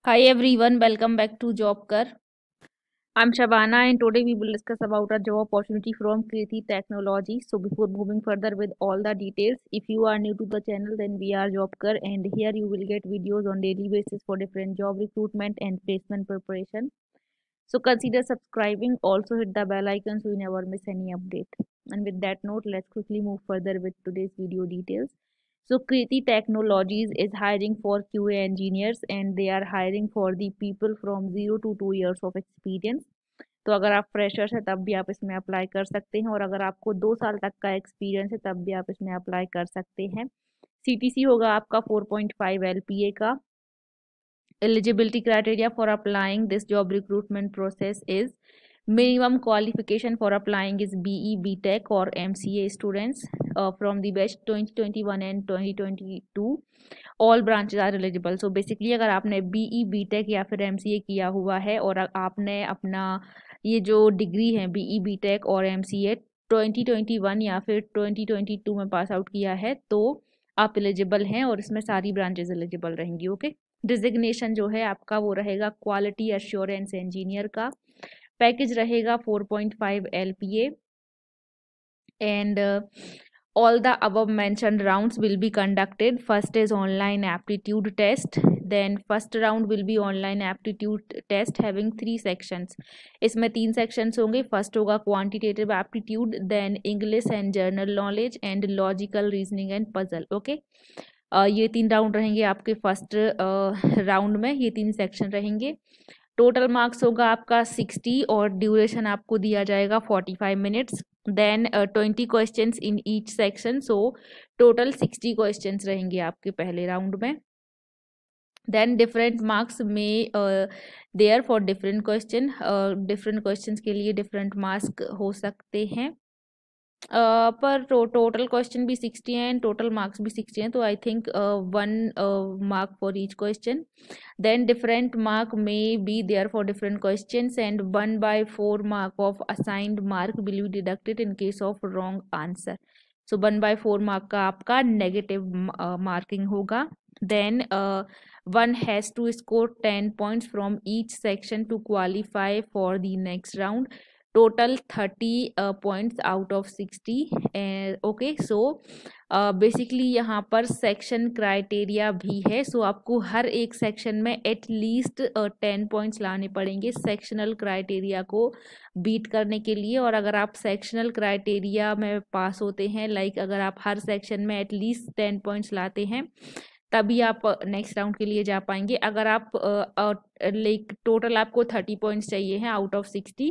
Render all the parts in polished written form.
Hi everyone, welcome back to JobKar. I'm Shabana and today we will discuss about a job opportunity from Kriti Technology. So before moving further with all the details, if you are new to the channel then we are JobKar and here you will get videos on daily basis for different job recruitment and placement preparation. So consider subscribing, also hit the bell icon so you never miss any update. And with that note, let's quickly move further with today's video details. So Kriti Technologies is hiring for QA engineers and they are hiring for the people from 0 to 2 years of experience. तो अगर आप freshers हैं तब भी आप इसमें apply कर सकते हैं और अगर आपको 2 साल तक का एक्सपीरियंस है तब भी आप इसमें अप्लाई कर सकते हैं। सीटीसी होगा आपका 4.5 LPA का। Eligibility criteria for applying this job recruitment process is minimum qualification for applying is BE, BTech or MCA students from the batch 2021 and 2022. All branches are eligible. So basically अगर आपने BE, BTech या फिर MCA किया हुआ है और आपने अपना ये जो डिग्री है BE, BTech और MCA 2021 या फिर 2022 में पास आउट किया है तो आप एलिजिबल हैं और इसमें सारी ब्रांचेस एलिजिबल रहेंगी। ओके, डिजिग्नेशन जो है आपका वो रहेगा क्वालिटी एश्योरेंस इंजीनियर का। पैकेज रहेगा 4.5 LPA and all the above mentioned rounds will be conducted. First is online aptitude test, then first round will be online aptitude test having 3 sections. इसमें 3 sections होंगे। First होगा quantitative aptitude, then English and general knowledge and logical reasoning and puzzle. Okay, ये 3 round रहेंगे आपके first round में, ये 3 section रहेंगे। Total marks होगा आपका 60 और ड्यूरेशन आपको दिया जाएगा 45 minutes. Then 20 questions in each section, so total 60 questions रहेंगे आपके पहले राउंड में। देन डिफरेंट मार्क्स में देयर फॉर डिफरेंट क्वेश्चंस के लिए डिफरेंट मार्क्स हो सकते हैं। पर टोटल क्वेश्चन भी 60 हैं एंड टोटल मार्क्स भी 60 हैं, तो I think 1 mark for each question. Then different mark may be there for different questions and 1/4 mark of assigned mark will be deducted in case of wrong answer. So 1/4 mark का आपका negative marking होगा। Then one has to score 10 points from each section to qualify for the next round. Total 30 points out of 60. Okay, so basically यहाँ पर section criteria भी है। सो आपको हर एक section में एटलीस्ट 10 पॉइंट्स लाने पड़ेंगे सेक्शनल क्राइटेरिया को बीट करने के लिए। और अगर आप सेक्शनल क्राइटेरिया में पास होते हैं, लाइक अगर आप हर सेक्शन में एटलीस्ट 10 पॉइंट्स लाते हैं तभी आप नेक्स्ट राउंड के लिए जा पाएंगे। अगर आप लाइक टोटल आपको 30 पॉइंट्स चाहिए हैं आउट ऑफ 60,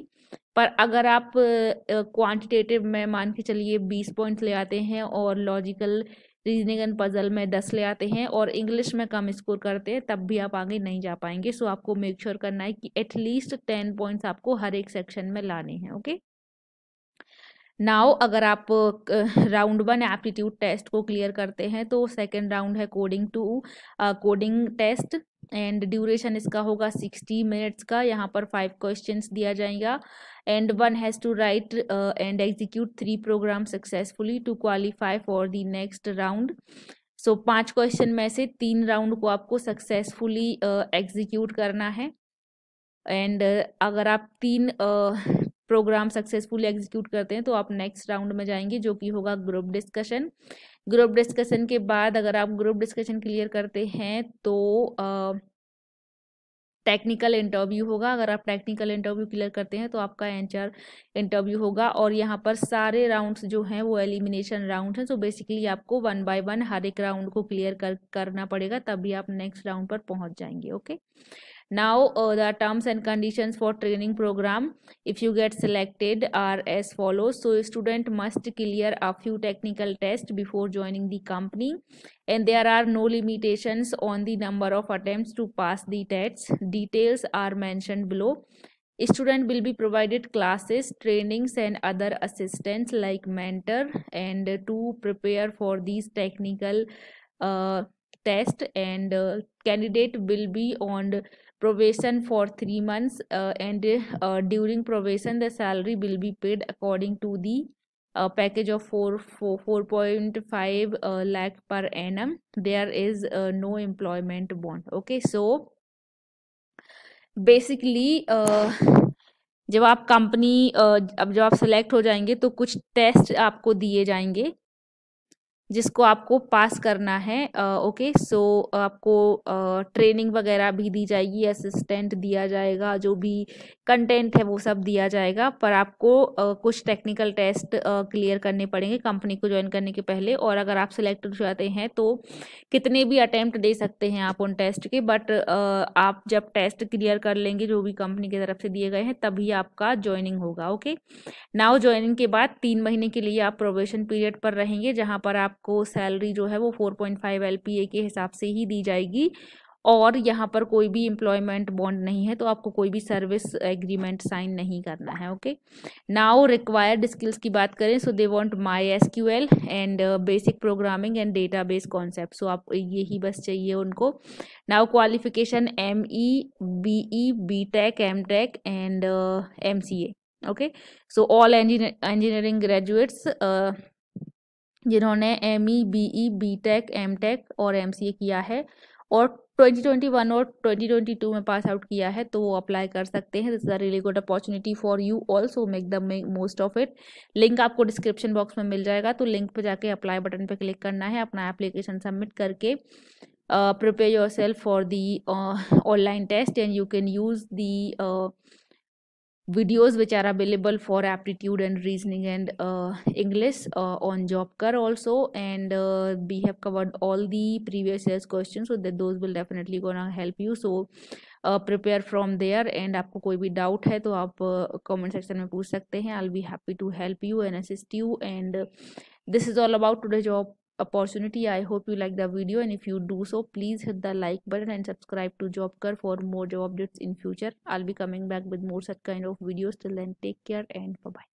पर अगर आप क्वांटिटेटिव में मान के चलिए 20 पॉइंट्स ले आते हैं और लॉजिकल रीजनिंग एंड पजल में 10 ले आते हैं और इंग्लिश में कम स्कोर करते हैं तब भी आप आगे नहीं जा पाएंगे। सो आपको मेक श्योर करना है कि एटलीस्ट 10 पॉइंट्स आपको हर एक सेक्शन में लाने हैं। ओके, नाउ अगर आप राउंड 1 एप्टीट्यूड टेस्ट को क्लियर करते हैं तो सेकेंड राउंड है कोडिंग टेस्ट एंड ड्यूरेशन इसका होगा 60 मिनट्स का। यहाँ पर 5 क्वेश्चंस दिया जाएगा and one has to write and execute 3 program successfully to qualify for the next round. So 5 question में से 3 राउंड को आपको सक्सेसफुली एग्जीक्यूट करना है एंड अगर आप 3 प्रोग्राम सक्सेसफुली एग्जीक्यूट करते हैं तो आप नेक्स्ट राउंड में जाएंगे जो कि होगा ग्रुप डिस्कशन। ग्रुप डिस्कशन के बाद अगर आप ग्रुप डिस्कशन क्लियर करते हैं तो टेक्निकल इंटरव्यू होगा। अगर आप टेक्निकल इंटरव्यू क्लियर करते हैं तो आपका एचआर इंटरव्यू होगा और यहाँ पर सारे राउंड्स जो हैं वो एलिमिनेशन राउंड हैं। सो बेसिकली आपको 1 बाय 1 हर एक राउंड को क्लियर करना पड़ेगा तभी आप नेक्स्ट राउंड पर पहुँच जाएंगे। Okay, now the terms and conditions for training program if you get selected are as follows. So student must clear a few technical tests before joining the company and there are no limitations on the number of attempts to pass the tests. Details are mentioned below. Student will be provided classes, trainings and other assistance like mentor and to prepare for these technical test and candidate will be on probation for 3 months and during probation the salary will be paid according to the package of 4.5 lakh per annum. There is no employment bond. Okay, so basically जब आप company अब जब आप select हो जाएंगे तो कुछ test आपको दिए जाएंगे जिसको आपको पास करना है। ओके, सो आपको ट्रेनिंग वगैरह भी दी जाएगी, असिस्टेंट दिया जाएगा, जो भी कंटेंट है वो सब दिया जाएगा, पर आपको कुछ टेक्निकल टेस्ट क्लियर करने पड़ेंगे कंपनी को ज्वाइन करने के पहले। और अगर आप सिलेक्ट हो जाते हैं तो कितने भी अटेम्प्ट दे सकते हैं आप उन टेस्ट के, बट आप जब टेस्ट क्लियर कर लेंगे जो भी कंपनी की तरफ से दिए गए हैं तभी आपका ज्वाइनिंग होगा। ओके, नाउ ज्वाइनिंग के बाद 3 महीने के लिए आप प्रोबेशन पीरियड पर रहेंगे, जहां पर आपको सैलरी जो है वो 4.5 LPA के हिसाब से ही दी जाएगी। और यहाँ पर कोई भी एम्प्लॉयमेंट बॉन्ड नहीं है, तो आपको कोई भी सर्विस एग्रीमेंट साइन नहीं करना है। ओके, नाउ रिक्वायर्ड स्किल्स की बात करें, so they want MySQL and basic programming and database concept, सो आप यही बस चाहिए उनको। Now qualification ME BE BTech MTech and MCA। Okay, so all engineering graduates जिन्होंने ME BE BTech MTech और MCA किया है और 2021 और 2022 में पास आउट किया है तो वो अप्लाई कर सकते हैं। This is a really good opportunity for you also, make the most of it. Link आपको डिस्क्रिप्शन बॉक्स में मिल जाएगा, तो लिंक पे जाके अप्लाई बटन पे क्लिक करना है, अपना एप्लीकेशन सबमिट करके prepare yourself for the online test, and you can use the videos which are available for aptitude and reasoning and English on JobKar also, and we have covered all the previous years questions, so that those will definitely gonna help you. So prepare from there, and आपको कोई भी doubt है तो आप comment section में पूछ सकते हैं। I'll be happy to help you and assist you, and this is all about today's job opportunity. I hope you like the video, and if you do so, please hit the like button and subscribe to JobKar for more job updates in future. I'll be coming back with more such kind of videos. Till then, take care and bye bye.